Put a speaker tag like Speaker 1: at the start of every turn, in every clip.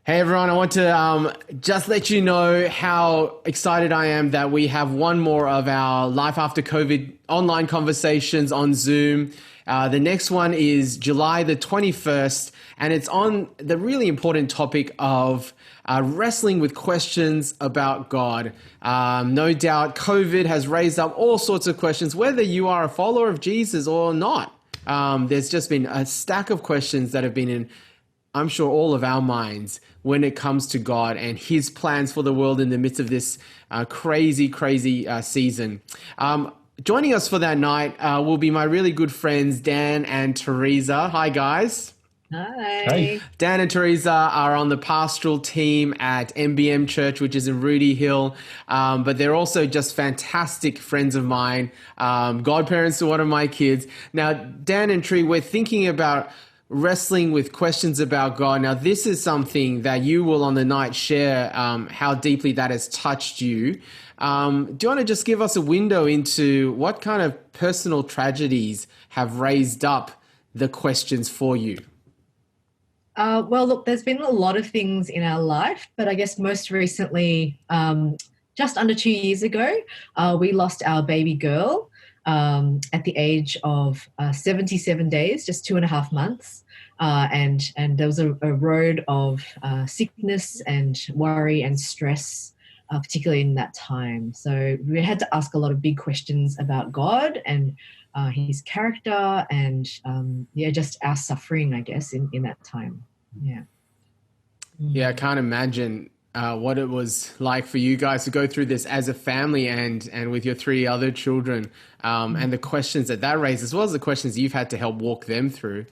Speaker 1: Hey everyone, I want to just let you know how excited I am that we have one more of our Life After COVID online conversations on Zoom. The next one is July the 21st, and it's on the really important topic of wrestling with questions about God. No doubt COVID has raised up all sorts of questions, whether you are a follower of Jesus or not. There's just been a stack of questions that have been in, I'm sure, all of our minds when it comes to God and his plans for the world in the midst of this crazy season. Joining us for that night will be my really good friends, Dan and Teresa. Hi, guys.
Speaker 2: Hi.
Speaker 3: Hey.
Speaker 1: Dan and Teresa are on the pastoral team at MBM Church, which is in Rudy Hill. But they're also just fantastic friends of mine, godparents to one of my kids. Now, Dan and Tree, we're thinking about wrestling with questions about God. Now, this is something that you will on the night share how deeply that has touched you. Do you want to just give us a window into what kind of personal tragedies have raised up the questions for you?
Speaker 2: Well, look, there's been a lot of things in our life, but I guess most recently, just under 2 years ago, we lost our baby girl at the age of 77 days, just 2.5 months. And there was a road of sickness and worry and stress, particularly in that time. So we had to ask a lot of big questions about God and his character and, just our suffering, I guess, in that time. Yeah.
Speaker 1: Yeah, I can't imagine what it was like for you guys to go through this as a family and with your 3 other children, and the questions that raised, as well as the questions you've had to help walk them through.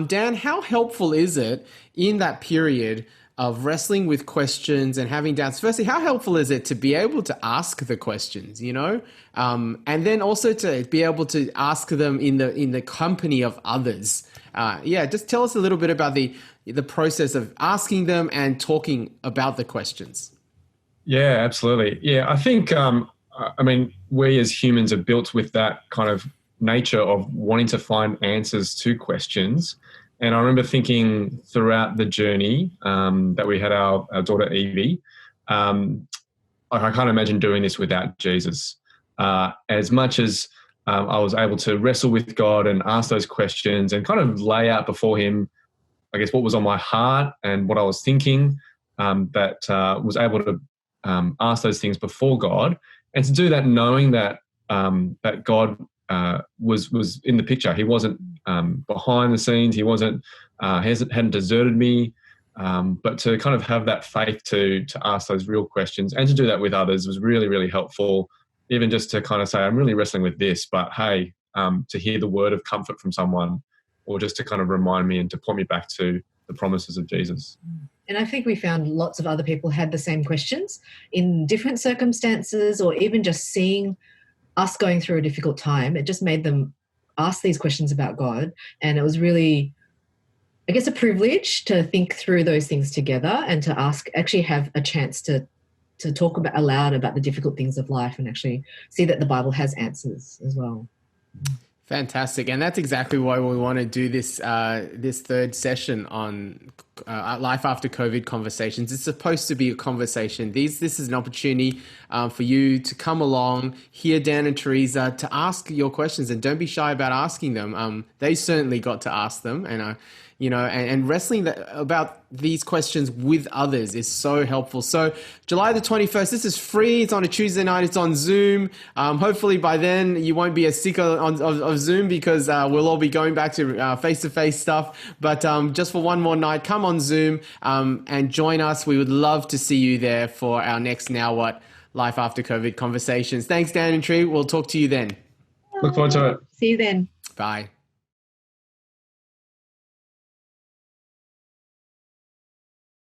Speaker 1: Dan, how helpful is it in that period of wrestling with questions and having doubts? Firstly, how helpful is it to be able to ask the questions, and then also to be able to ask them in the company of others? Just tell us a little bit about the process of asking them and talking about the questions.
Speaker 3: Yeah, absolutely. Yeah, I think, we as humans are built with that kind of nature of wanting to find answers to questions. And I remember thinking throughout the journey that we had our daughter Evie, I can't imagine doing this without Jesus. As much as I was able to wrestle with God and ask those questions and kind of lay out before him, I guess, what was on my heart and what I was thinking, was able to ask those things before God, and to do that knowing that that God was in the picture. He wasn't behind the scenes. He hadn't deserted me. But to kind of have that faith to ask those real questions and to do that with others was really, really helpful. Even just to kind of say, I'm really wrestling with this, but hey, to hear the word of comfort from someone, or just to kind of remind me and to point me back to the promises of Jesus.
Speaker 2: And I think we found lots of other people had the same questions in different circumstances, or even just seeing us going through a difficult time. It just made them ask these questions about God. And it was really, I guess, a privilege to think through those things together and to actually have a chance to talk about aloud about the difficult things of life and actually see that the Bible has answers as well.
Speaker 1: Fantastic. And that's exactly why we want to do this third session on Life After COVID conversations. It's supposed to be a conversation. This is an opportunity for you to come along, hear Dan and Teresa, to ask your questions, and don't be shy about asking them. They certainly got to ask them, and and wrestling about these questions with others is so helpful. So July the 21st, this is free. It's on a Tuesday night. It's on Zoom. Hopefully by then you won't be as sick of Zoom, because we'll all be going back to face-to-face stuff. But just for one more night, come on Zoom and join us. We would love to see you there for our next Now What? Life After COVID conversations. Thanks, Dan and Tree. We'll talk to you then.
Speaker 3: Look forward to it.
Speaker 2: See you then.
Speaker 1: Bye.